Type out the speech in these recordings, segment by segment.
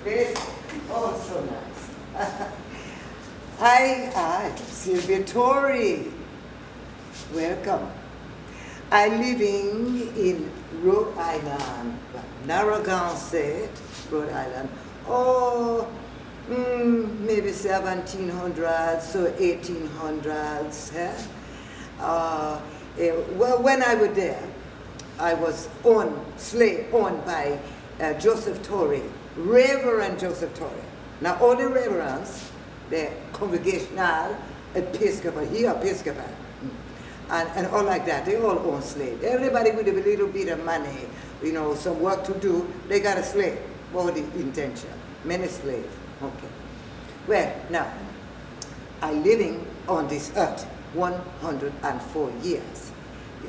face. Oh, so nice. Hi, Sylvy Tory. Welcome. I'm living in Rhode Island, Narragansett, Rhode Island. Oh, maybe 1700s or 1800s. Well, when I was there, I was owned by Joseph Tory, Reverend Joseph Tory. Now, all the reverends, the Congregational, Episcopal, here Episcopal, and all like that, they all own slaves. Everybody with a little bit of money, you know, some work to do, they got a slave. What was the intention? Many slaves. Okay. Well, now, I'm living on this earth 104 years.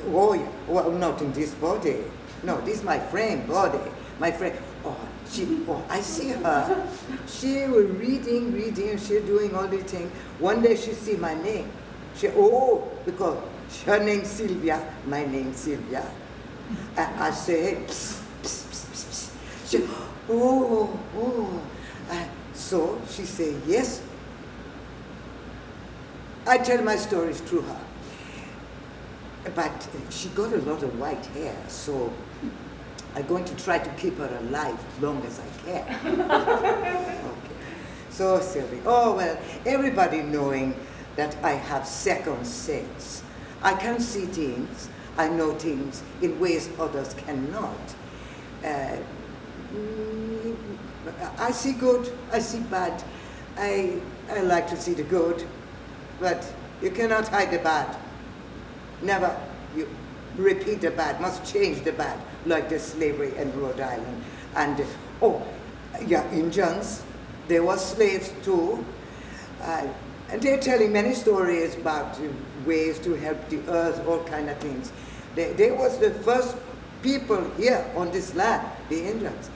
Oh, yeah. Well, not in this body. No, this is my friend body. My friend. I see her. She was reading, she doing all the things. One day she see my name. Because her name Sylvia, my name Sylvia. And I say, psst, psst, psst, psst. She, so she say, yes. I tell my stories through her. But she got a lot of white hair, so I'm going to try to keep her alive as long as I can. Okay. So, Sylvie, well, everybody knowing that I have second sense. I can see things, I know things in ways others cannot. I see good, I see bad. I like to see the good, but you cannot hide the bad. Never you repeat the bad, must change the bad, like the slavery in Rhode Island. And, Indians, they were slaves too. And they're telling many stories about ways to help the earth, all kind of things. They was the first people here on this land, the Indians.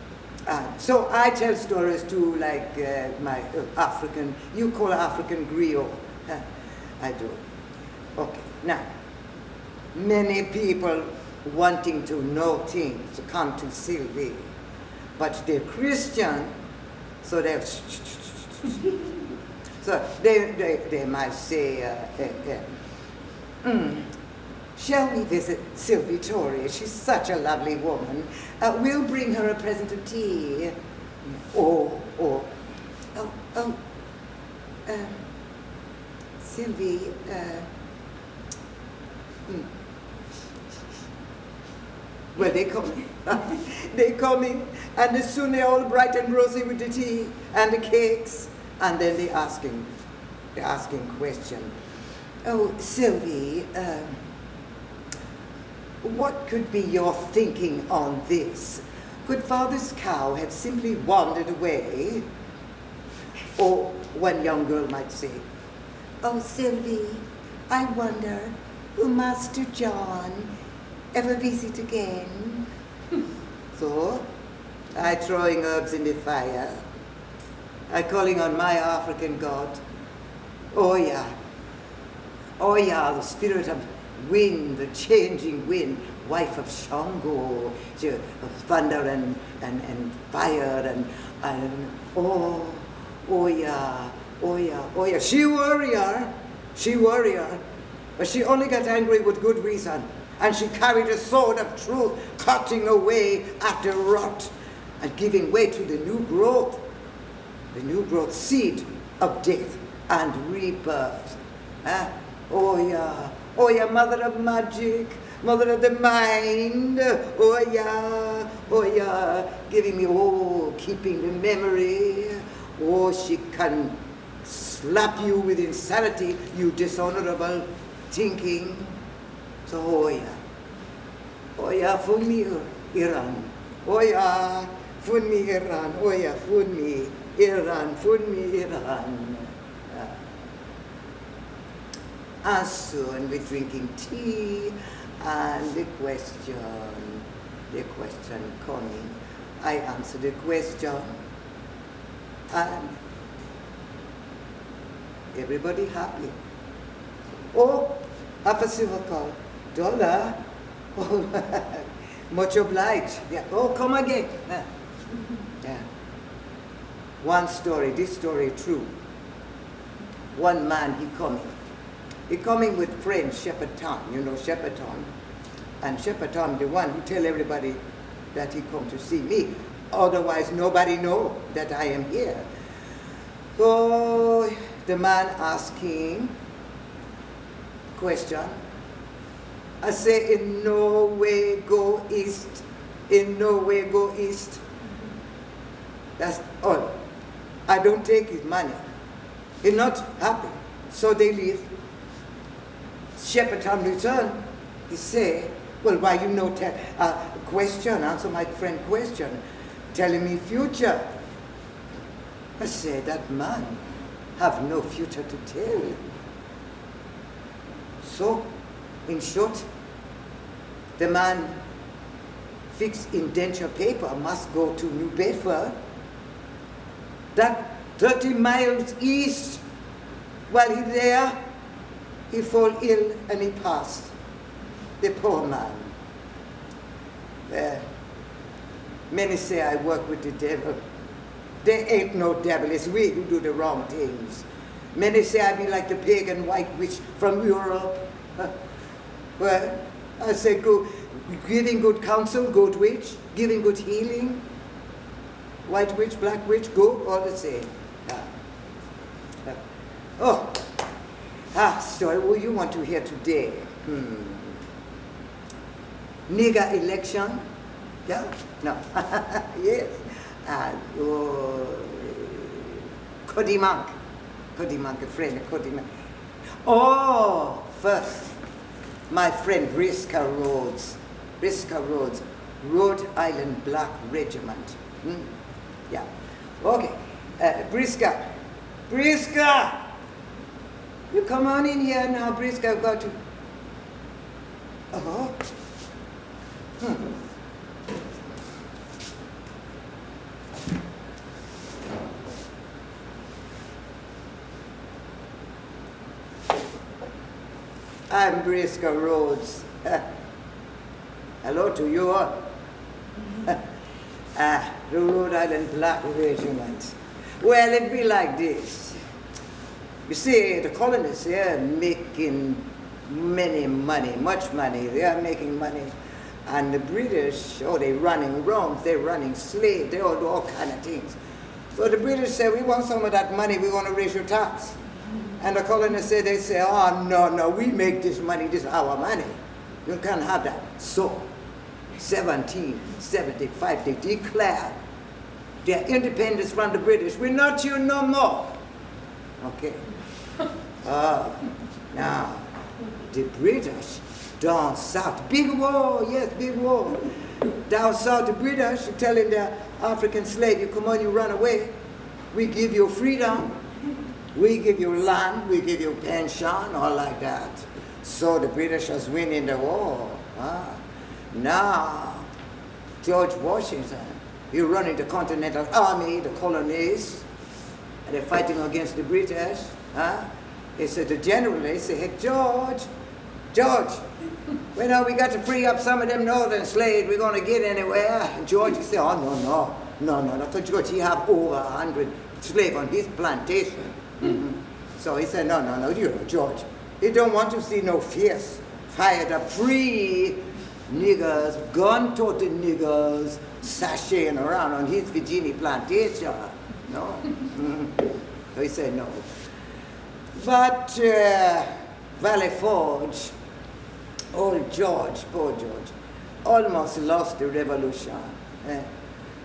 So I tell stories too, like my African, you call African griot. I do. Okay, now, many people wanting to know things come to Sylvie, but they're Christian, so they're so they might say, shall we visit Sylvy Tory? She's such a lovely woman. We'll bring her a present of tea. Sylvie, well, they coming. They coming, and soon they're all bright and rosy with the tea and the cakes, and then they're asking question. Oh, Sylvie, what could be your thinking on this? Could father's cow have simply wandered away? Or one young girl might say, oh, Sylvie, I wonder, will Master John ever visit again? So, I throwing herbs in the fire. I calling on my African God. Oh yeah, the spirit of wind, the changing wind, wife of Shango, of thunder and fire and oh yeah. She warrior, but she only got angry with good reason. And she carried a sword of truth, cutting away at the rot and giving way to the new growth seed of death and rebirth. Oh yeah, mother of magic, mother of the mind. Oh yeah, giving me, keeping the memory. She can slap you with insanity, you dishonorable thinking. So, oh yeah, fun me Iran. Oh yeah, fun me Iran. Oh yeah, fun me Iran. And soon we're drinking tea, and the question coming. I answer the question, and everybody happy. Oh, half a silver coin. $1. Oh, much obliged. Yeah. Oh, come again. Yeah. one story, this story true. One man, he coming with friend Shepherd Tom, you know Shepherd Tom. And Shepherd Tom, the one who tell everybody that he come to see me. Otherwise, nobody know that I am here. So the man asking question. I say, in no way go east. In no way go east. That's all. I don't take his money. He's not happy. So they leave. Shepherd Tom return. He say, well, why you know question, answer my friend question, telling me future. I say, that man have no future to tell. So, in short, the man fixed indenture paper must go to New Bedford. That 30 miles east. While he there, he fall ill and he passed. The poor man. Many say I work with the devil. There ain't no devil, it's we who do the wrong things. Many say I be like the pagan white witch from Europe. Well, I say go, giving good counsel, good witch, giving good healing. White witch, black witch, good, all the same. Story what you want to hear today? Nigger election? Yeah? No. Yes. Cuddymonk. Cuddymonk, a friend of Cuddymonk. Oh, first, my friend Brister Rhodes. Brister Rhodes, Rhode Island Black Regiment. Yeah. Okay. Brister. Brister! You come on in here now, Brister. I've got to. Oh. I'm Brister Rhodes. Hello to you all. The Rhode Island Black Regiment. Well, it be like this. You see, the colonists, they are making much money. They are making money. And the British, oh, they're running wrongs, they're running slaves, they all do all kind of things. So the British say, we want some of that money, we want to raise your tax. And the colonists say, they say, oh, no, we make this money, this is our money. You can't have that. So, 1775, they declare their independence from the British. We're not you no more. Okay. Now, the British down south, big war, yes, big war. Down south, the British are telling their African slave, you come on, you run away. We give you freedom. We give you land, we give you pension, all like that. So the British was winning the war. Now, George Washington, he running the Continental Army, the colonies, and they're fighting against the British. He said to the general, he said, hey, George, well, we got to free up some of them northern slaves, we're going to get anywhere. And George, he said, oh, no, because George, he have over 100 slaves on his plantation. So he said, no, you know, George, he don't want to see no fierce, fired up, free niggers, gun-toting niggers, sashaying around on his Virginia plantation. No. So he said no. But Valley Forge, old George, poor George, almost lost the revolution.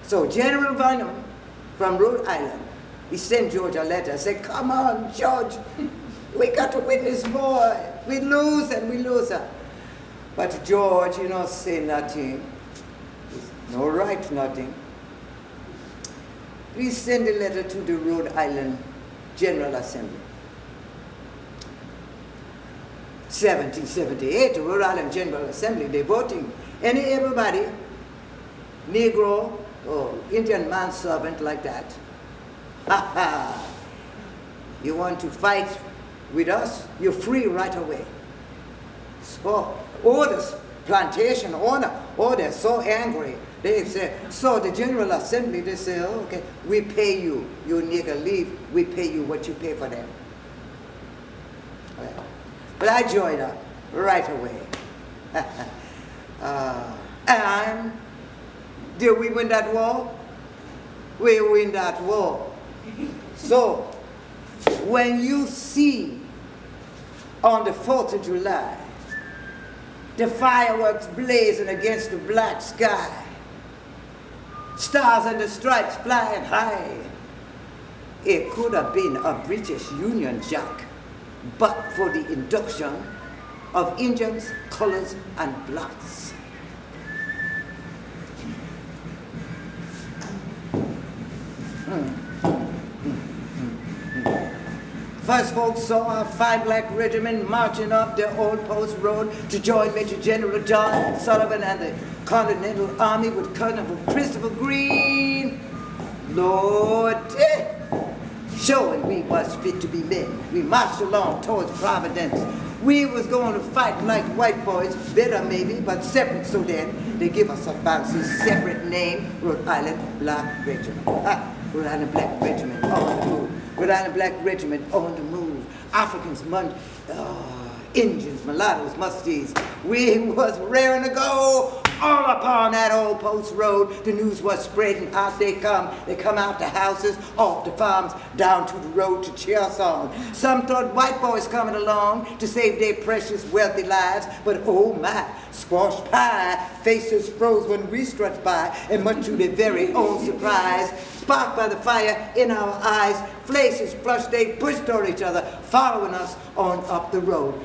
So General Bynum from Rhode Island, he sent George a letter, said, come on, George, we got to win this war. We lose and we lose. But George, say nothing. No right, nothing. Please send a letter to the Rhode Island General Assembly. 1778, the Rhode Island General Assembly, they're voting. Everybody, Negro or Indian manservant like that, you want to fight with us, you're free right away. So, all this plantation owner, Oh, they're so angry. They say, so the General Assembly, they say, oh, okay, we pay you. You nigger leave, we pay you what you pay for them. Well, but I joined up right away. And did we win that war? We win that war. So, when you see on the 4th of July, the fireworks blazing against the black sky, stars and the stripes flying high, it could have been a British Union Jack, but for the induction of Indians, colors, and blacks. First folks saw our fine black regiment marching up the Old Post Road to join Major General John Sullivan and the Continental Army with Colonel Christopher Green. Lord, showing we was fit to be men. We marched along towards Providence. We was going to fight like white boys, better maybe, but separate. So then they give us a fancy separate name, Rhode Island Black Regiment. Rhode Island Black Regiment on the move. Rhode Island Black Regiment on the move. Africans, Indians, mulattoes, musties. We was raring to go all upon that Old Post Road. The news was spreading. Out they come. They come out the houses, off the farms, down to the road to cheer us on. Some thought white boys coming along to save their precious wealthy lives, but oh my, squash pie, faces froze when we struck by, and much to their very own surprise, sparked by the fire in our eyes, faces flushed, they pushed toward each other, following us on up the road.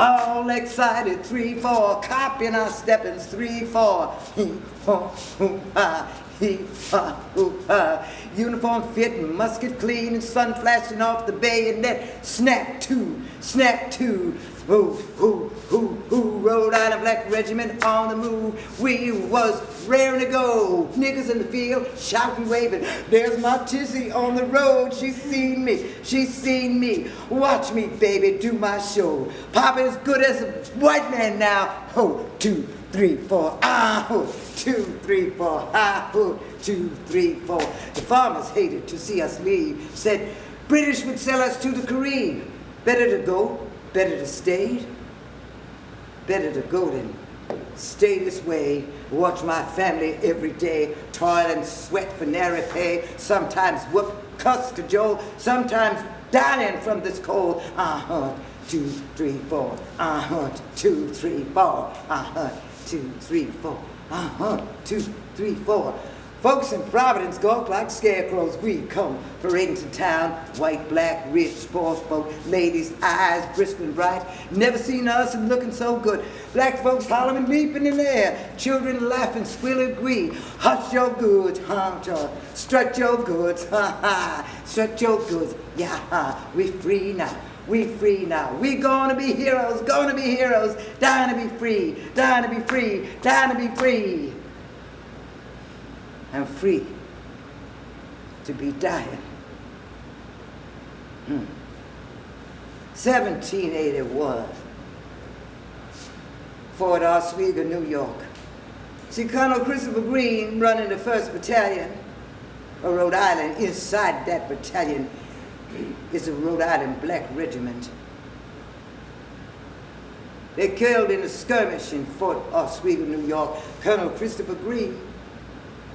All excited, 3-4, copying our steppings, 3-4. Uniform fitting, musket clean, and sun flashing off the bayonet. Snap two, Rhode Island Black Regiment on the move. We was raring to go. Niggas in the field, shouting, waving. There's my tizzy on the road. She's seen me. Watch me, baby, do my show. Papa as good as a white man now. 2, 3, 4. 2, 3, 4. 2, 3, 4. The farmers hated to see us leave. Said British would sell us to the Carib. Better to go, better to stay. Better to go than stay this way. Watch my family every day. Toil and sweat for nary pay. Sometimes whoop, cuss, cajole. Sometimes dying from this cold. 2, 3, 4. 2, 3, 4. 2, 3, 4. 2, 3, 4. Folks in Providence gawk like scarecrows. We come parading to town, white, black, rich, poor folk, ladies' eyes bristling bright. Never seen us and looking so good. Black folks hollering, leaping in the air, children laughing, squealing agree. Hush your goods, strut your goods, strut your goods, we free now. We free now. We gonna be heroes, dying to be free, dying to be free, dying to be free. And free to be dying. 1781, Fort Oswego, New York. See, Colonel Christopher Green running the 1st Battalion of Rhode Island. Inside that battalion is a Rhode Island Black Regiment. They killed in a skirmish in Fort Oswego, New York, Colonel Christopher Green.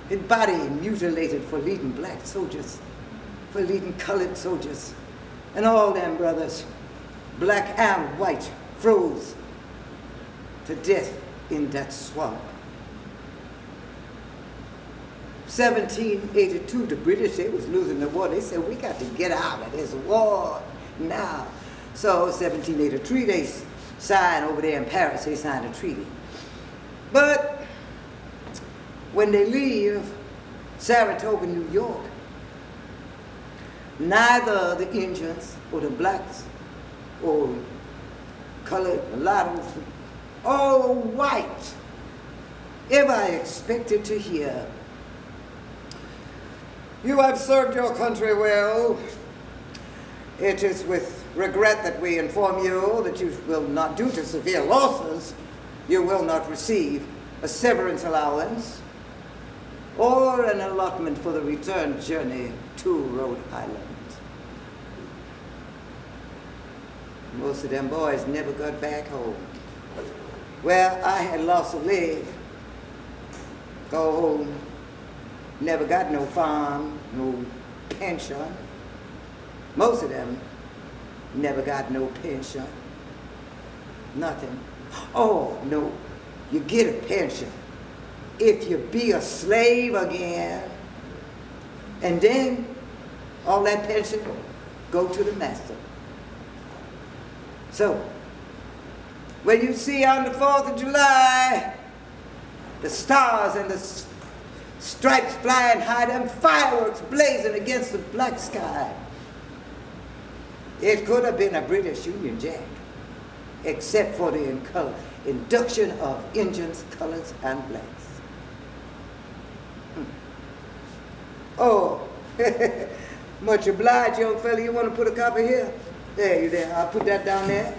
His body mutilated for leading black soldiers, for leading colored soldiers, and all them brothers, black and white, froze to death in that swamp. 1782, the British, they was losing the war. They said, we got to get out of this war now. So 1783, they signed over there in Paris, they signed a treaty. But when they leave Saratoga, New York, neither the Indians or the blacks or colored mulattoes, all white, ever expected to hear, you have served your country well. It is with regret that we inform you that you will not, due to severe losses, you will not receive a severance allowance or an allotment for the return journey to Rhode Island. Most of them boys never got back home. Well, I had lost a leg, go home, never got no farm, no pension. Most of them never got no pension, nothing. Oh, no, you get a pension if you be a slave again, and then all that pension go to the master. So, when you see on the 4th of July, the stars and the stripes flying high, them fireworks blazing against the black sky, it could have been a British Union Jack, except for the induction of Indians, colors, and blacks. Oh, much obliged, young fella. You want to put a copper here? There, you there. I'll put that down there.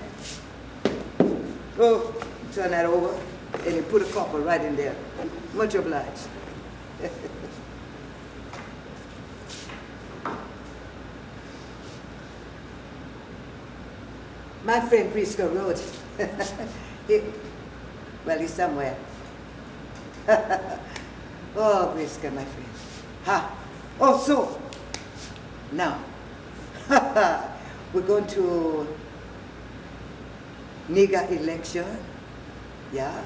Oh, turn that over, and you put a copper right in there. Much obliged. My friend Brister Rhodes, well, he's somewhere. Oh, Brister, my friend. Ha. Oh, so, now, we're going to Nigger Election. Yeah,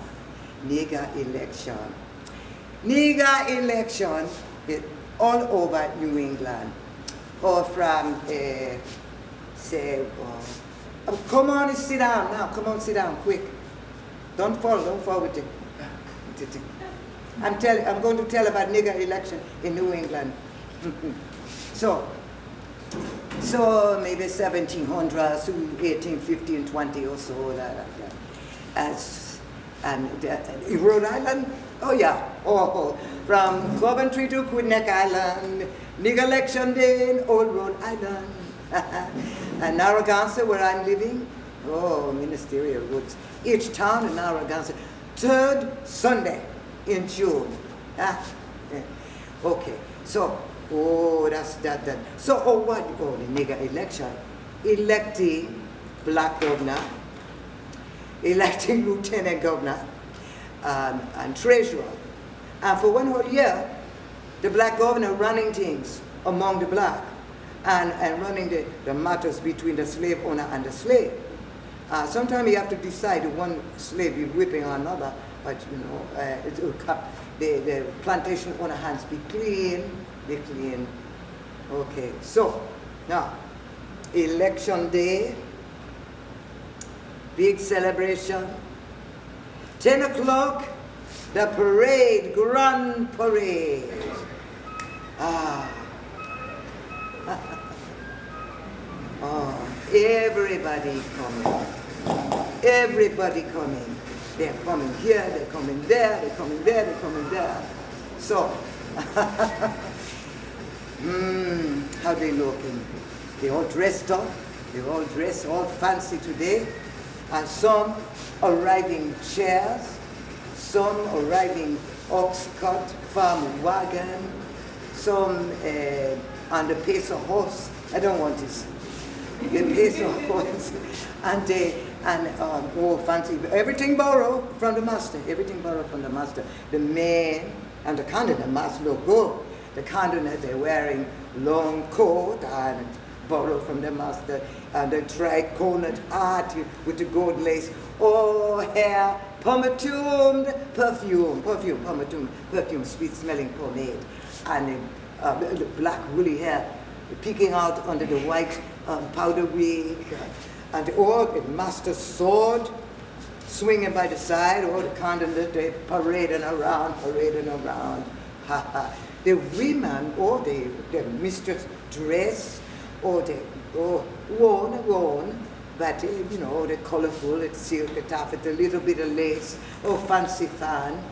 Nigger Election. Nigger Election is all over New England, or from, say, come on and sit down now. Come on, sit down, quick. Don't fall with it. I'm going to tell about Nigger Election in New England. So maybe 1700s to 1850 and 20 or so. In Rhode Island, oh yeah, from Coventry to Quinnipiac Island, Nigger Election Day in Old Rhode Island. And Narragansett, where I'm living, oh, ministerial woods. Each town in Narragansett, 3rd Sunday in June. Okay, so, that's that. So, the Nigger Election, electing black governor, electing lieutenant governor, and treasurer. And for one whole year, the black governor running things among the black, and running the matters between the slave owner and the slave. Sometimes you have to decide one slave is whipping another, but you know, the plantation owner hands be clean. Okay, so now, election day, big celebration. 10 o'clock, the parade, grand parade. Oh, everybody coming. They're coming here, they're coming there, they're coming there, they're coming there. So, how they looking? They all dressed up, they all dressed all fancy today, and some arriving chairs, some arriving ox cart, farm wagon, some on the pace of horse. I don't want this. The pace of horse, and fancy. Everything borrowed from the master. Everything borrowed from the master. The men and the candidate must look good. The candidate, they're wearing long coat and borrowed from the master, and the tri-cornered hat with the gold lace. Oh, hair, pomade, perfume, sweet-smelling pomade, and the black woolly hair peeking out under the white powder wig, and the master's sword swinging by the side. All the candidate, they parading around. The women, the mistress dress, worn, but you know, the colorful, it's silk, the taffeta, a little bit of lace, fancy fan.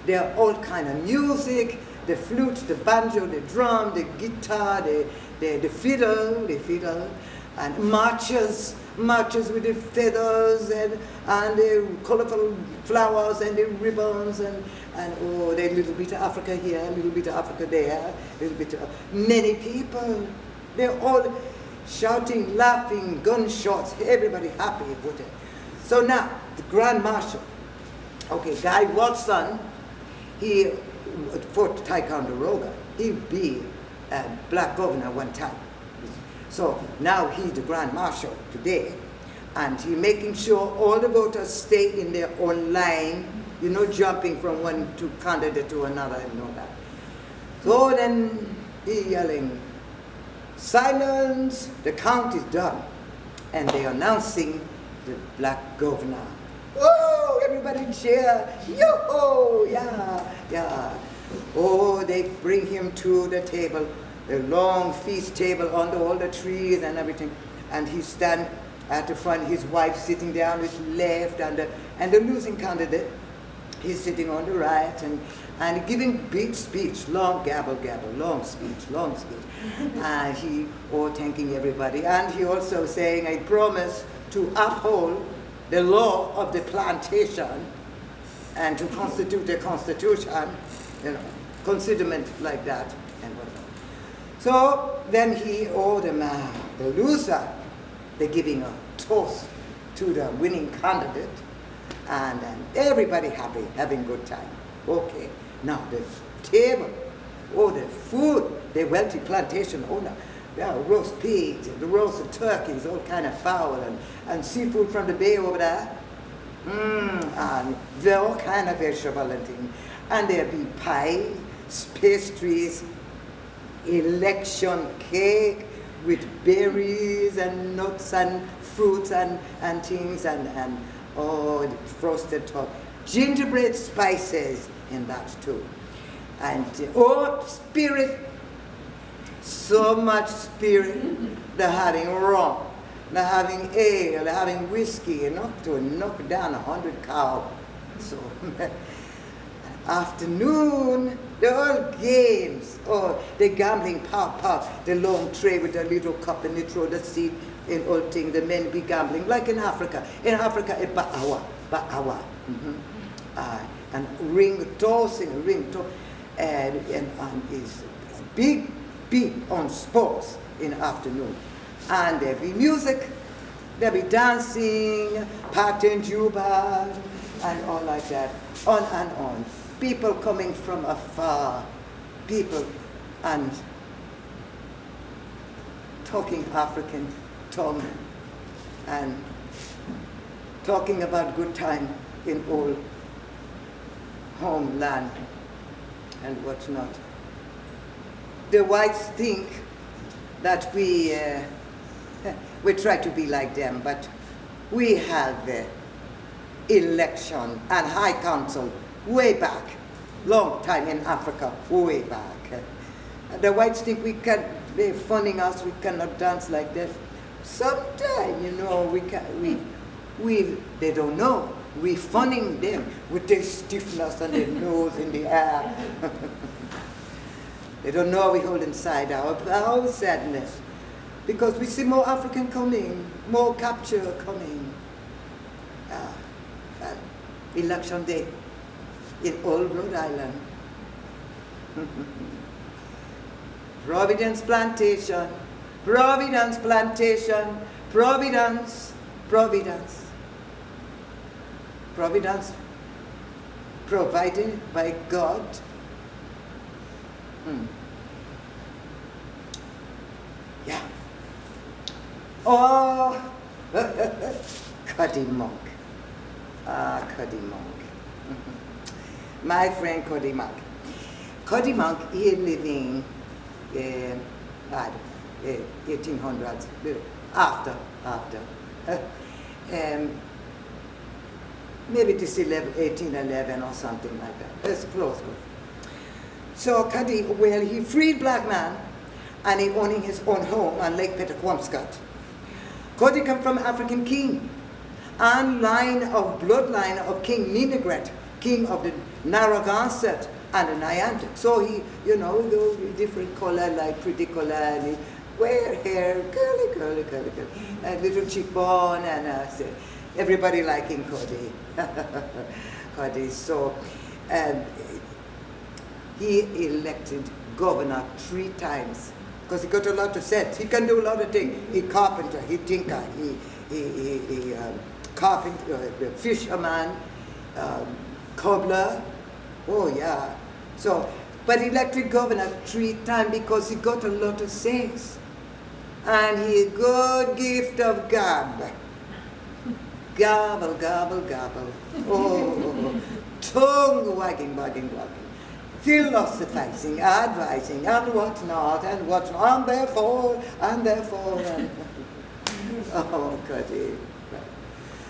There are all kind of music, the flute, the banjo, the drum, the guitar, the fiddle, and marches with the feathers and the colorful flowers and the ribbons and oh, there's a little bit of Africa here, a little bit of Africa there, a little bit of many people. They're all shouting, laughing, gunshots, everybody happy with it. So now, the Grand Marshal, okay, Guy Watson, he fought Ticonderoga. He'd be a black governor one time. So now he's the Grand Marshal today, and he's making sure all the voters stay in their own line, you know, jumping from one candidate to another and all that. So then he yelling, silence, the count is done. And they're announcing the black governor. Oh, everybody cheer, yo-ho, yeah, yeah. Oh, they bring him to the table, the long feast table under all the trees and everything. And he stand at the front, his wife sitting there on his left, and the losing candidate, he's sitting on the right, and giving big speech, long gabble, long speech. And he thanking everybody. And he also saying, I promise to uphold the law of the plantation and to constitute the constitution, you know, considerment like that and whatnot. So then he, the loser, they're giving a toast to the winning candidate, and everybody happy, having good time. Okay, now the table, the food, the wealthy plantation owner, there are roast pigs, the roasted turkeys, all kind of fowl, and seafood from the bay over there, and there all kind of vegetable and things. And there'll be pie, pastries, election cake with berries and nuts and fruits and things, and the frosted top, gingerbread spices in that too. And spirit, so much spirit. They're having rum, they're having ale, they're having whiskey, enough to knock down 100 cows. So afternoon, the all games, the gambling pop, the long tray with the little cup and they throw the seed in all things, the men be gambling, like in Africa. In Africa, a ba'awa. And ring tossing, and is big on sports in the afternoon. And there'll be music, there'll be dancing, party and juba, and all like that, on and on. People coming from afar, people, and talking African tongue, and talking about good time in old homeland and whatnot. The whites think that we try to be like them, but we have election and high council way back, long time in Africa, way back. The whites think they're funning us, we cannot dance like that. Sometime, you know, they don't know. We funning them with their stiffness and their nose in the air. They don't know we hold inside our sadness, because we see more African coming, more capture coming. Election day in old Rhode Island. Providence Plantation, Providence Plantation, Providence, Providence. Providence provided by God. Yeah. Oh, Cuddymonk. Cuddymonk. My friend Cuddymonk. Cuddymonk, he living 1800s, after. Maybe this 1811 or something like that. It's close. So Cuddy, well, he freed black man, and he owning his own home on Lake Petaquamscott. Cuddy come from African king, and bloodline of King Ninegret, king of the Narragansett and the Niantic. So he, you know, different color, like pretty color, and square hair, curly. A little cheekbone, and I said, everybody liking Cuddy. Cuddy. So he elected governor 3 times because he got a lot of sense. He can do a lot of things. He carpenter, he tinker, he carpenter, fisherman, cobbler. Oh yeah. So, but he elected governor 3 times because he got a lot of sense. And he had good gift of gab. Gobble. Oh, tongue wagging. Philosophizing, advising, and whatnot, and therefore. Oh, Cuddy.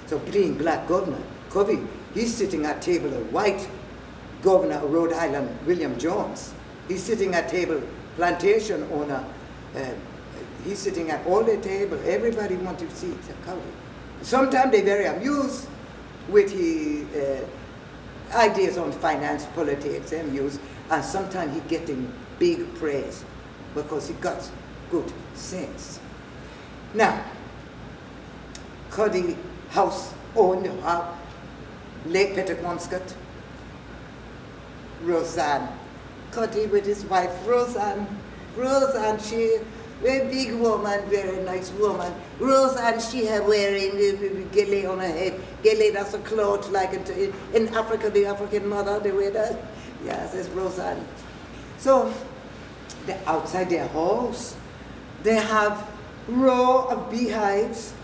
So being black governor, Cuddy, he's sitting at table, a white governor of Rhode Island, William Jones. He's sitting at table, plantation owner. He's sitting at all the table. Everybody wants to see Cuddy. Sometimes they're very amused with his ideas on finance, politics, and sometimes he getting big praise because he got good sense. Now, Cuddy house owned Lake Pettiquanscott, Roseanne. Cuddy with his wife, Roseanne, she very big woman, very nice woman. Roseanne, she had wearing gilly on her head. Gilly, that's a cloth like in Africa, the African mother, they wear that. Yes, it's Roseanne. So, outside their house, they have row of beehives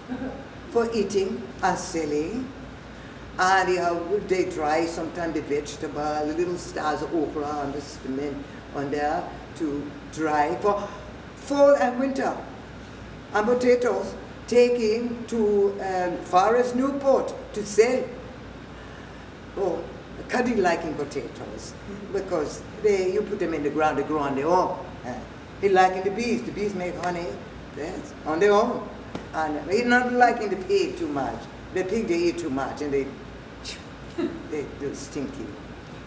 for eating and selling. And they dry sometimes the vegetable, little stars of okra and the cement on there to dry for fall and winter. And potatoes taking to Forest Newport to sell. Oh, Cuddy liking potatoes because you put them in the ground, they grow on their own. He liking the bees make honey, yes, on their own. And he not liking the pig too much. The pig they eat too much and they do stinky.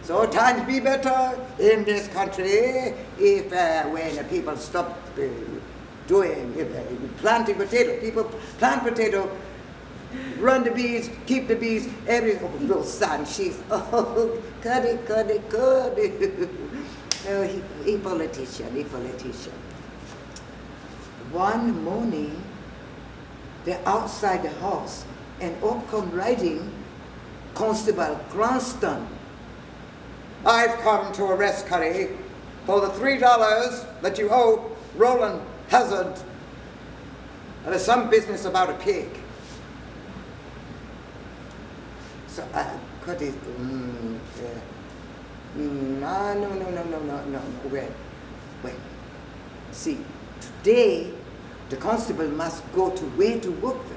So times be better in this country if when people stop planting potato. People plant potato, run the bees, keep the bees, every little son, she's Cuddy. Oh, he politician. One morning, they're outside the house and up come riding Constable Cranston. I've come to arrest Cuddy for the $3 that you owe Roland Hazard. And there's some business about a pig. So Cuddy, no, wait. See, today the constable must go to where to work for.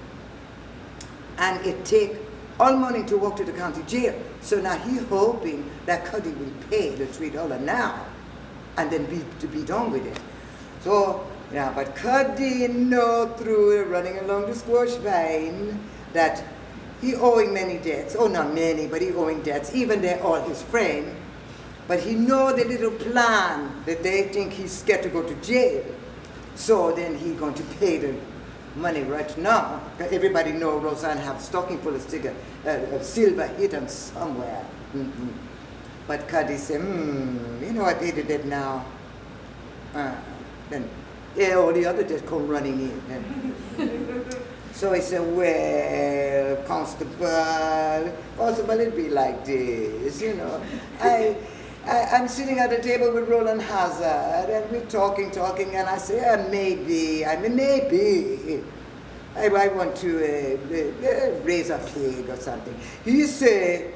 And it take all money to walk to the county jail. So now he's hoping that Cuddy will pay the $3 now and then be done with it. So, yeah, but Cuddy know through running along the squash vine that he owing many debts. Oh, not many, but he owing debts. Even they're all his friend. But he know the little plan that they think he's scared to go to jail. So then he going to pay the money right now. Everybody know Roseanne have a stocking full of silver hidden somewhere. But Cuddy said, I paid the debt now. Then all the other debts come running in. So he said, well, Constable, it'd be like this, I'm sitting at a table with Roland Hazard, and we're talking, and I say, maybe, I want to raise a pig or something. He said,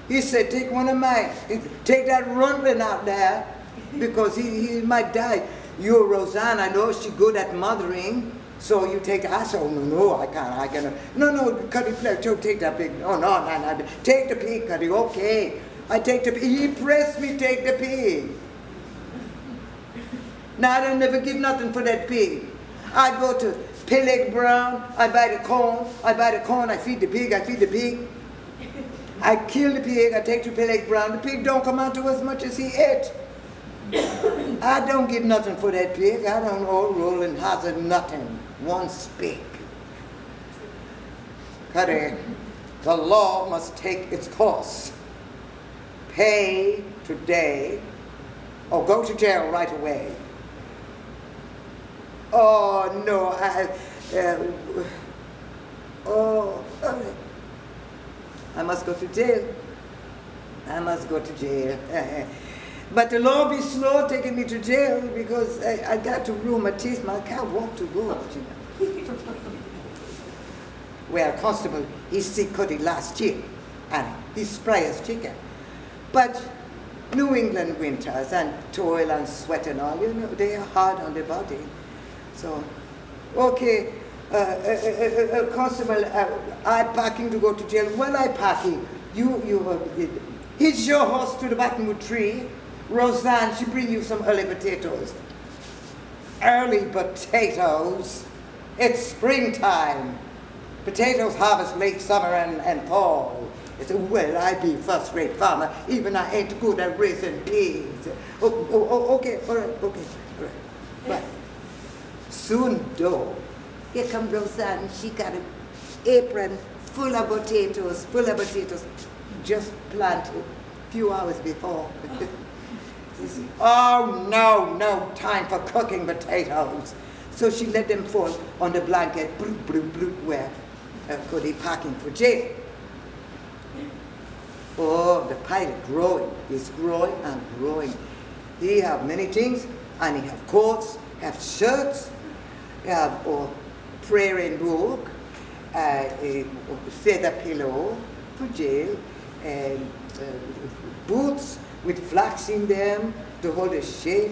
take one of mine, take that runtling out there, because he might die. You, Roseanne, I know she's good at mothering, so you take, I said, no, I can't. No, Cuddy, take that pig. No, take the pig, Cuddy, okay. I take the pig. He pressed me take the pig. Now I don't never give nothing for that pig. I go to Peleg Brown, I buy the corn, I feed the pig. I kill the pig, I take to Peleg Brown. The pig don't come out to as much as he ate. I don't get nothing for that pig. I don't owe Roland Hazard nothing. One speak. Cuddy, the law must take its course. Pay today or go to jail right away. Oh, no, I must go to jail. I must go to jail. But the law be slow taking me to jail because I got to rheumatism. I can't walk to go. Well, constable, he sick Cuddy last year, and he spray his chicken. But New England winters and toil and sweat and all, you know, they are hard on the body. So, okay, constable, I packing to go to jail. When I packing, you hitch your horse to the bottomwood tree. Roseanne, she bring you some early potatoes. Early potatoes? It's springtime. Potatoes harvest late summer and fall. It's well, I be first-rate farmer, even I ain't good at raising pigs. Okay, all right. But soon, though, here come Roseanne, she got an apron full of potatoes, just planted a few hours before. Oh, no time for cooking potatoes. So she let them fall on the blanket, where Cuddy packing for jail. Oh, the pilot growing. He's growing and growing. He have many things, and he have coats, have shirts, he have prayer and book, a feather pillow for jail, and boots with flax in them to hold the shape.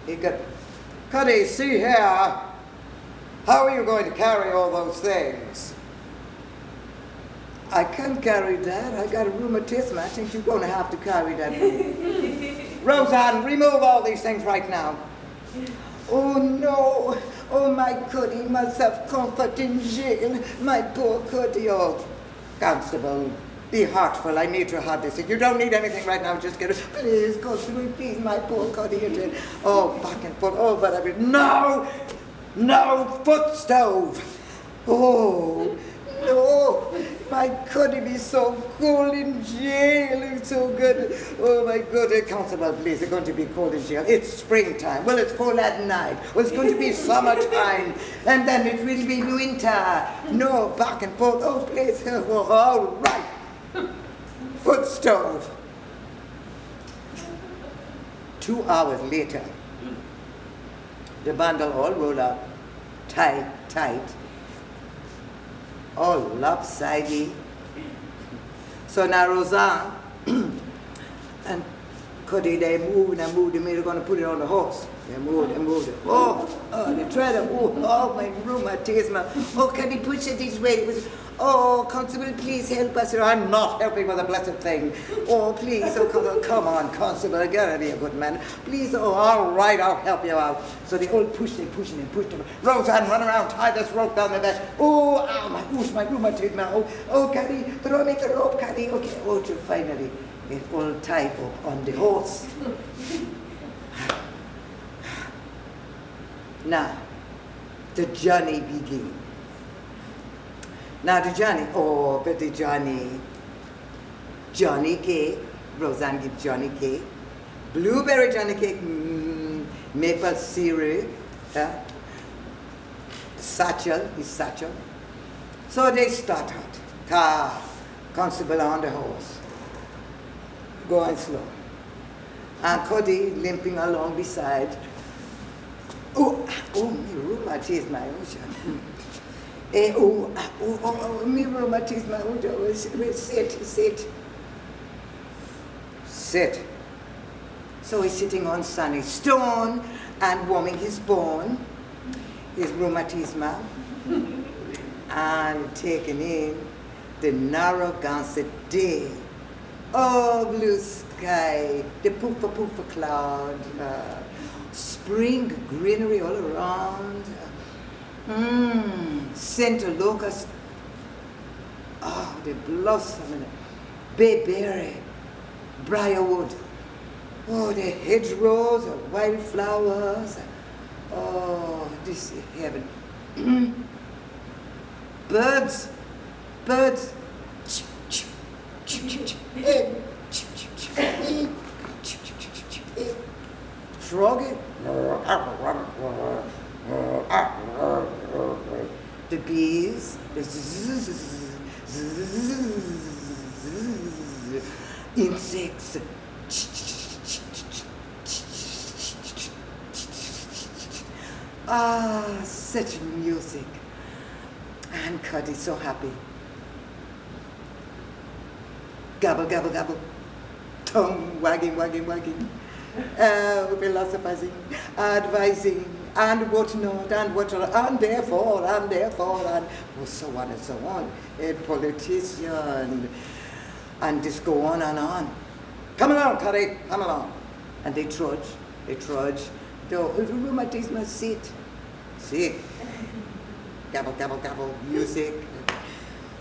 He got, Cuddy, see here, how are you going to carry all those things? I can't carry that. I got a rheumatism. I think you're going to have to carry that. Roseanne, remove all these things right now. Oh, no. Oh, my Cuddy, myself comfort in jail. My poor Cuddy. Oh, constable, be heartful. I need to have this. If you don't need anything right now, just get it. Please, constable, please, my poor Cuddy. Oh, back and forth. Oh, but no foot stove. Oh, no, my Cuddy be so cold in jail. It's so good. Oh, my God, constable, please, it's going to be cold in jail. It's springtime. Well, it's cold at night. Well, it's going to be summertime. And then it will be winter. No, back and forth. Oh, please. Oh, all right. Foot stove. 2 hours later, the bundle all rolled up, tight, all lopsided. So now Roseanne and Cuddy, they moved, they're going to put it on the horse. They moved it. Oh, they tried to move. Oh, my rheumatism. Oh, can you push it this way? Oh, constable, please help us. I'm not helping with a blessed thing. Oh, please. Oh, come on, constable. I gotta be a good man. Please. Oh, all right, I'll help you out. So they all pushed him. Roseanne, run around, tie this rope down the back. Oh, ow, my rheumatism. Oh, Cuddy, throw me the rope, Cuddy. Okay, oh, finally, it's all tied up on the horse. Now, the journey begins. Now the Johnny cake, Roseanne gives Johnny cake, blueberry Johnny cake, maple syrup, satchel. So they start out, car, constable on the horse, going slow. And Cuddy limping along beside. Oh, me rheumatism, my ocean. Me rheumatism, sit. So he's sitting on sunny stone and warming his bone, his rheumatism, and taking in the Narragansett day. Oh, blue sky, the poofa cloud, spring greenery all around. Scent of locust. Oh, the blossom and bayberry, briarwood. Oh, the hedgerows of wildflowers. Oh, this is heaven. Birds, birds. Frog. The bees. The insects. Ah, such music. And Cuddy's so happy. Gobble, gobble, gobble. Tongue wagging, wagging, wagging. Philosophizing, advising, and whatnot, and whatnot, and therefore, and oh, so on and so on. A politician. And just go on and on. Come along, Cuddy, come along. And they trudge. The rheumatism sit. Gabble, gabble, gabble, music.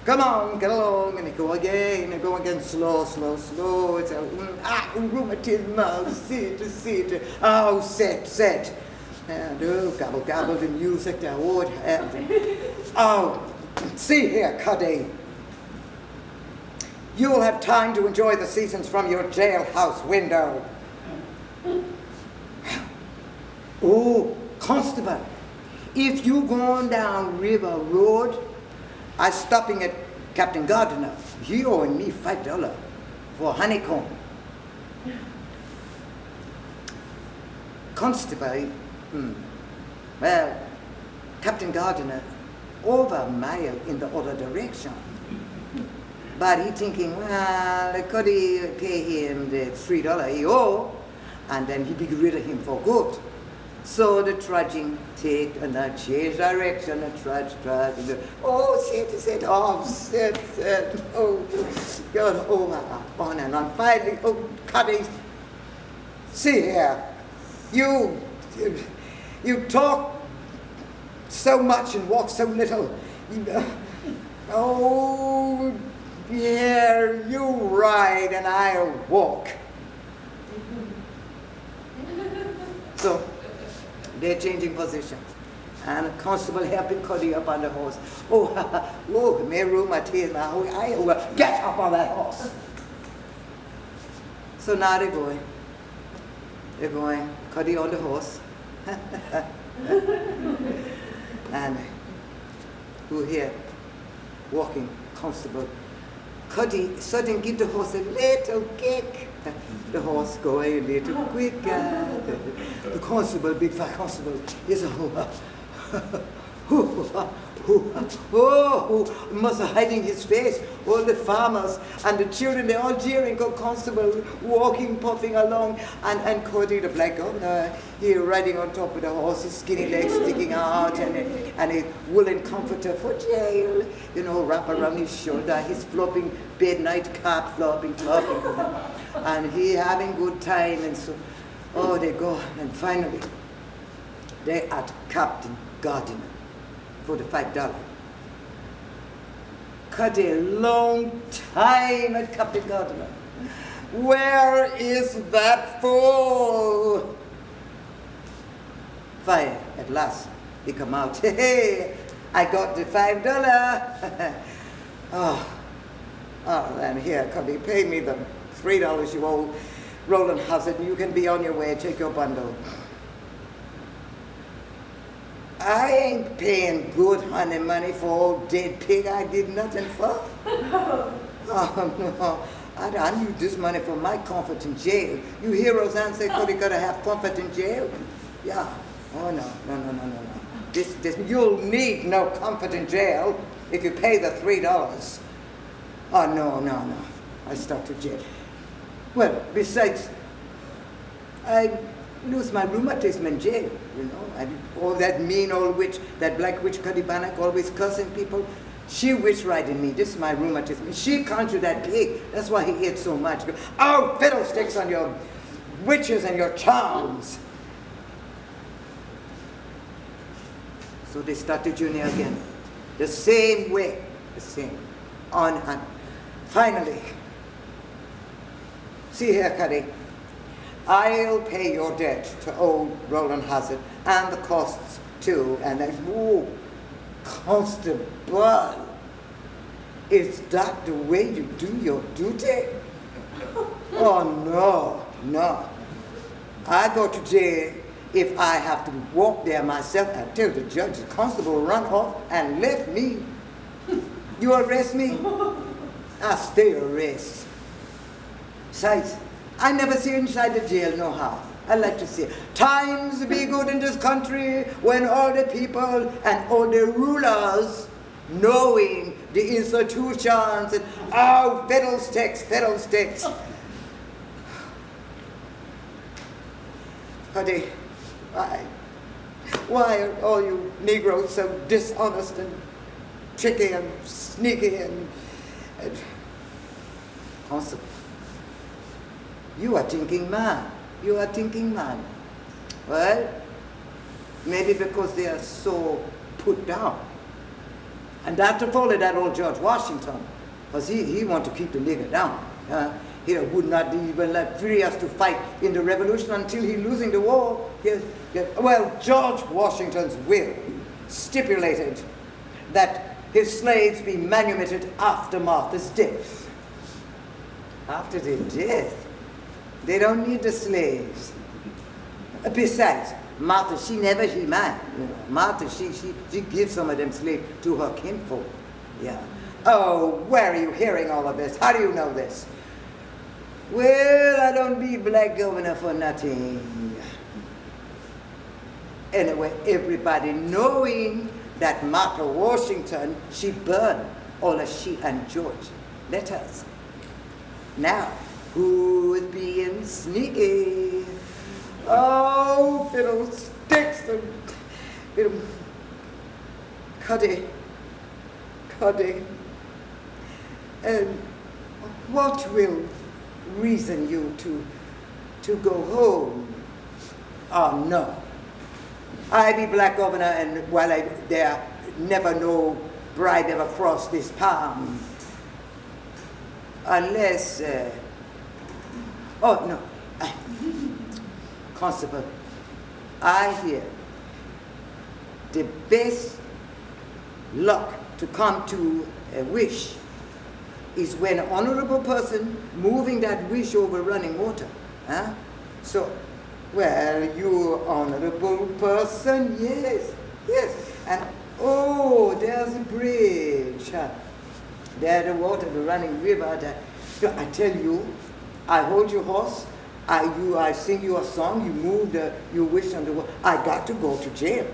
Come on, get along, and they go again, slow. It's a, rheumatism, sit. Oh, sit. And gabble, gabble, the music, the wood. Oh, see here, Cuddy. You'll have time to enjoy the seasons from your jailhouse window. Oh, Constable, if you going down River Road, I'm stopping at Captain Gardiner. He owing me $5 for honeycomb. Constable, well, Captain Gardiner over a mile in the other direction. But he thinking, well, could he pay him the $3 he owe, and then he be rid of him for good. So the trudging take and I change direction and trudge. And sit, oh, God, oh, on and on. Finally, oh, Cuddy, see here, you talk so much and walk so little. Oh, yeah, you ride and I'll walk. So they're changing positions. And the constable helping Cuddy up on the horse. Oh, my rheumatism. Get up on that horse. So now they're going. Cuddy on the horse. And who here? Walking, constable. Cuddy suddenly give the horse a little kick. The horse going a little quicker. The constable, big fat constable, is must have hiding his face. All the farmers and the children, they all jeering. Go constable walking, puffing along, and Cuddy, the black governor, he riding on top of the horse, his skinny legs sticking out, and a woolen comforter for jail, wrap around his shoulder, his flopping bed nightcap flopping, and he having good time. And so, they go, and finally, they at Captain Gardiner for the $5. Cuddy a long time at Captain Gardiner. Where is that fool? Fire, at last, he come out. Hey, I got the $5. And here, Cuddy, pay me the $3 you owe Roland Hazard, and you can be on your way. Take your bundle. I ain't paying good honey money for old dead pig I did nothing for. Oh, no. I need this money for my comfort in jail. You hear Roseanne say Cuddy gotta have comfort in jail? Yeah. Oh, no. You'll need no comfort in jail if you pay the $3. Oh, no. I start to jail. Well, besides, I lose my rheumatism in jail, and all that mean old witch, that black witch Cuddymonk, always cursing people, she witch riding me. This is my rheumatism. She conjured that pig. That's why he ate so much. Oh, fiddlesticks on your witches and your charms. So they start the journey again. The same way. The same. On and finally. See here, Cuddy. I'll pay your debt to old Roland Hazard and the costs too. And then, oh, Constable, is that the way you do your duty? Oh, no, no. I go to jail if I have to walk there myself and tell the judge the constable run off and left me. You arrest me, I stay arrest. Besides, I never see inside the jail no how. I like to say, times be good in this country when all the people and all the rulers knowing the institutions and oh, fiddlesticks. Honey, why are all you Negroes so dishonest and tricky and sneaky and Constable, you are thinking man. You are thinking man. Well, maybe because they are so put down. And that to follow that old George Washington, because he want to keep the nigger down. He would not even let free us to fight in the revolution until he losing the war. Well, George Washington's will stipulated that his slaves be manumitted after Martha's death. After their death, they don't need the slaves. Besides, Martha, she never mind. Martha, she gives some of them slaves to her kinfolk. Yeah. Oh, where are you hearing all of this? How do you know this? Well, I don't be black governor for nothing. Anyway, everybody knowing that Martha Washington, she burned all of she and George letters. Now, who's being sneaky? Oh, fiddlesticks and Cuddy. And what will reason you to go home? Oh, no. I be black governor, and while there never no bride ever crossed this palm. Unless, oh, no. Constable, I hear the best luck to come to a wish is when an honorable person moving that wish over running water. Huh? So, well, you honorable person, yes. And, oh, there's a bridge. There's the water, the running river. I tell you, I hold your horse, I sing you a song, you move you wish on the water. I got to go to jail.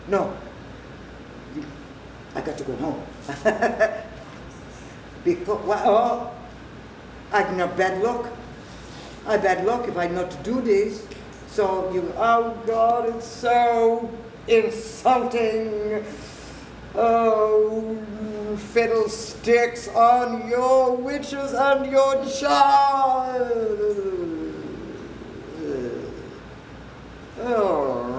No, I got to go home. Because, well, I have bad luck. I bad luck if I not to do this. So oh God, it's so insulting. Oh, fiddlesticks on your witches and your child. Oh.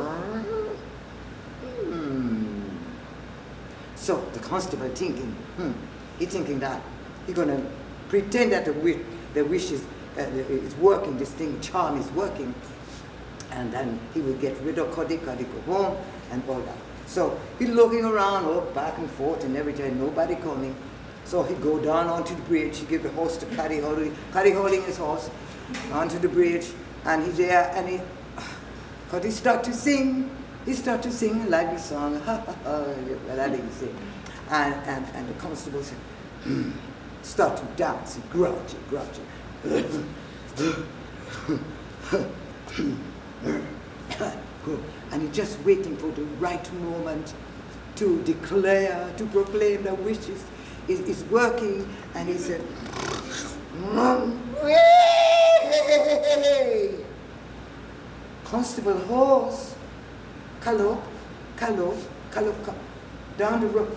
So the constable thinking, he thinking that he's gonna pretend that the wish is working, this thing, charm is working, and then he will get rid of Cuddy go home, and all that. So he's looking around, back and forth, and every time nobody coming. So he go down onto the bridge, he give the horse to Cuddy holding his horse, onto the bridge, and he's there, and Cuddy start to sing. He start to sing a lively song, well, I didn't sing. And the constable said, start to dance, grouchy. And he's just waiting for the right moment to declare, to proclaim the wishes is working. And he said, Constable horse, Calop, down the road.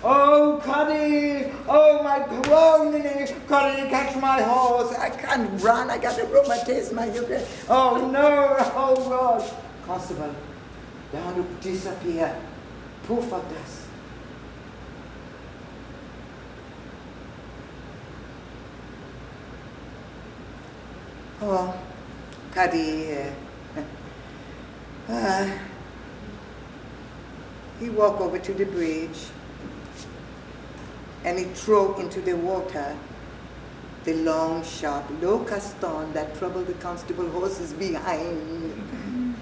Oh, Cuddy! Oh, my groaning! Cuddy, catch my horse! I can't run, I got the rheumatism. Oh, no! Oh, God! Constable, down to disappear. Poof of dust. Oh, Cuddy, he walk over to the bridge and he throw into the water the long, sharp locust stone that troubled the constable horses behind.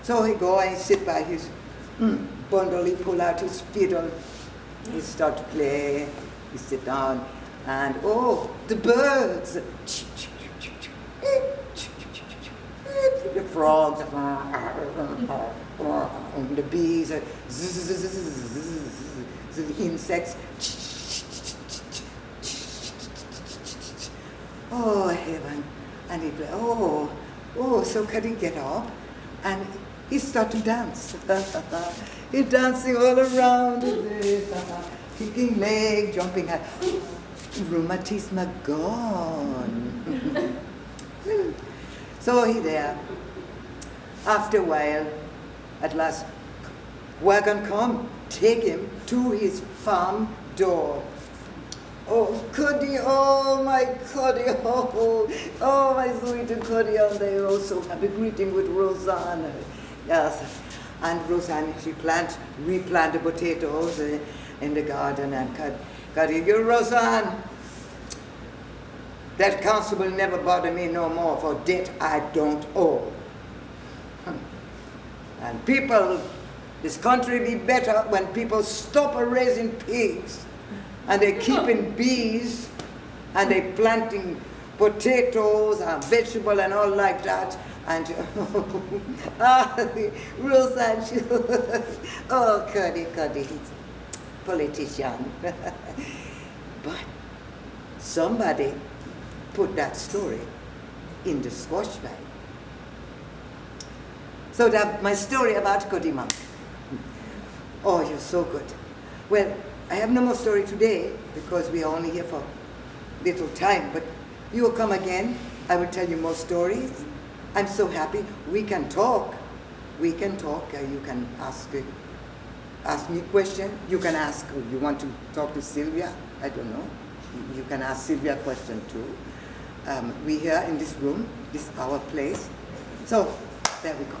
So he go and sit by his bundle, he pull out his fiddle, he start to play, he sit down, and oh, the birds, the frogs, the bees, the insects. Oh, heaven. And he play, so can he get up? And he start to dance. He's dancing all around, kicking leg, jumping high. Rheumatism gone. So he there. After a while, at last, wagon come, take him to his farm door. Oh, Cuddy, oh, my Cuddy, oh, my sweet Cuddy, and they were so happy, greeting with Rosanna. Yes, and Rosanna, she replant the potatoes in the garden, and Cuddy, you Rosanna, that constable never bother me no more for debt I don't owe. And people, this country be better when people stop raising pigs and they keeping bees and they planting potatoes and vegetable and all like that. And Roseanne, oh, Cuddy, he's politician. But somebody put that story in the Scotch bag. So that my story about Cuddymonk. Oh, you're so good. Well, I have no more story today because we are only here for little time, but you will come again. I will tell you more stories. I'm so happy. We can talk. You can ask me a question. You can ask, you want to talk to Sylvia? I don't know. You can ask Sylvia a question too. We here in this room, this is our place. So, there we go.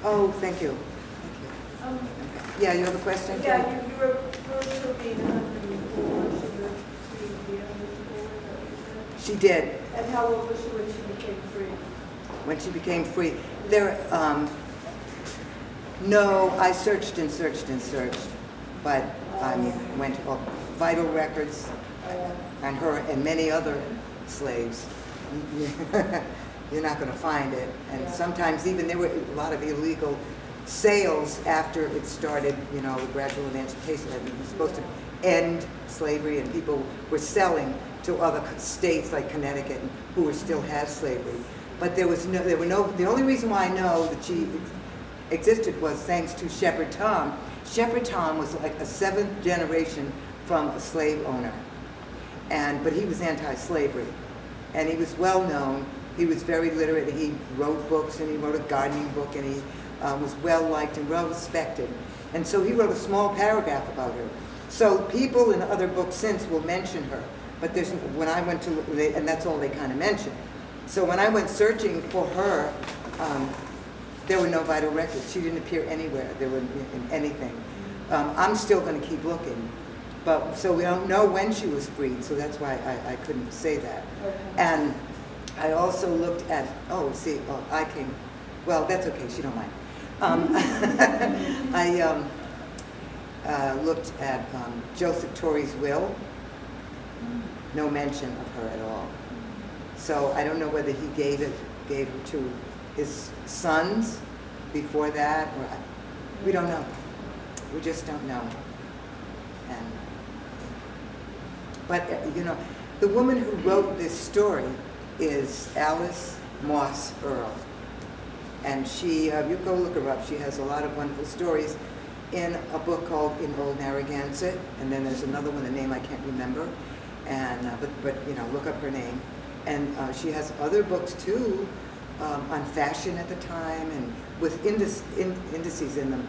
Oh, thank you. Yeah, you have a question? Yeah, you were to being 104. She did. And how old was she when she became free? When she became free. No, I searched and searched and searched, but I went up vital records and her and many other slaves. You're not going to find it. And sometimes even there were a lot of illegal sales after it started, the gradual emancipation. It was supposed to end slavery, and people were selling to other states like Connecticut who still had slavery. But the only reason why I know that she existed was thanks to Shepherd Tom. Shepherd Tom was like a 7th generation from a slave owner. But he was anti-slavery. And he was well known. He was very literate. He wrote books, and he wrote a gardening book, and he was well liked and well respected. And so he wrote a small paragraph about her. So people in other books since will mention her, but when I went to, and that's all they kind of mention. So when I went searching for her, there were no vital records. She didn't appear anywhere. There wasn't in anything. I'm still going to keep looking, but so we don't know when she was freed. So that's why I couldn't say that. Okay. And I also looked at, I came, well, that's okay, she don't mind. I looked at Joseph Tory's will, no mention of her at all. So I don't know whether he gave it to his sons before that, or we don't know. We just don't know. But the woman who wrote this story is Alice Morse Earle. And she, you go look her up, she has a lot of wonderful stories. in a book called In Old Narragansett, and then there's another one, the name I can't remember, and but you know, look up her name. And she has other books too, on fashion at the time and with indices in them.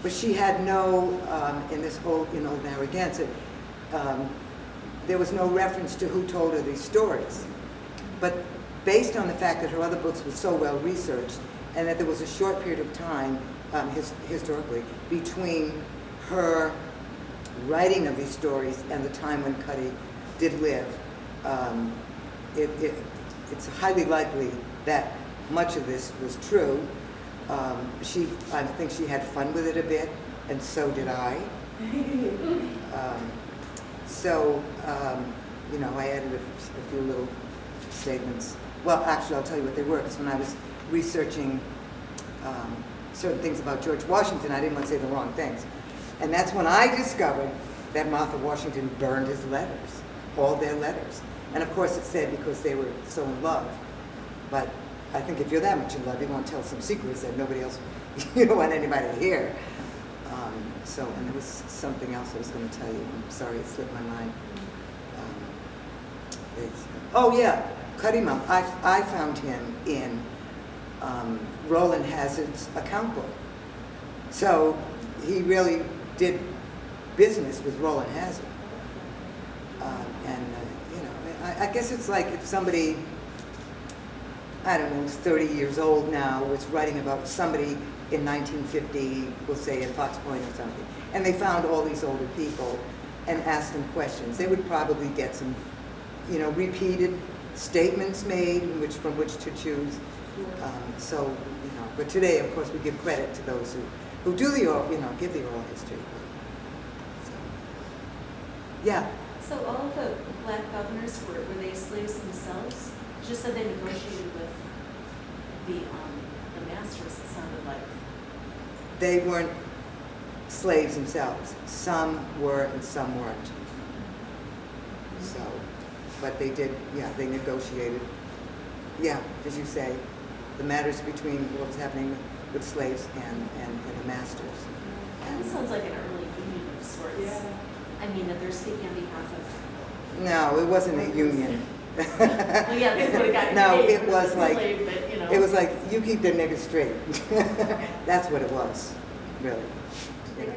But she had no, in Old Narragansett, there was no reference to who told her these stories. But based on the fact that her other books were so well researched and that there was a short period of time, historically, between her writing of these stories and the time when Cuddy did live, it's highly likely that much of this was true. I think she had fun with it a bit, and so did I. You know, I added a few little statements. Well, actually, I'll tell you what they were, because when I was researching certain things about George Washington, I didn't want to say the wrong things. And that's when I discovered that Martha Washington burned his letters, all their letters. And of course it said because they were so in love. But I think if you're that much in love, you want to tell some secrets that nobody else, you don't want anybody to hear. And there was something else I was going to tell you. I'm sorry, it slipped my mind. Oh yeah, Cuddymonk. I found him in Roland Hazard's account book. So he really did business with Roland Hazard. You know, I guess it's like if somebody, I don't know, is 30 years old now, was writing about somebody in 1950, we'll say in Fox Point or something, and they found all these older people and asked them questions. They would probably get some, you know, repeated statements made from which to choose. You know, but today, of course, we give credit to those who do the oral, you know, give the oral history. So, yeah. So all of the black governors were they slaves themselves? Just that they negotiated with the masters, it sounded like. They weren't slaves themselves. Some were and some weren't. So, but they did, yeah, they negotiated. Yeah, as you say, the matters between what was happening with slaves and the masters. That sounds like an early union of sorts. Yeah. I mean, that they're speaking on behalf of... No, it wasn't a union. Well, yeah, they would have gotten no, paid it was like, slave, but, you know. it was like, you keep the niggas straight. That's what it was, really. They got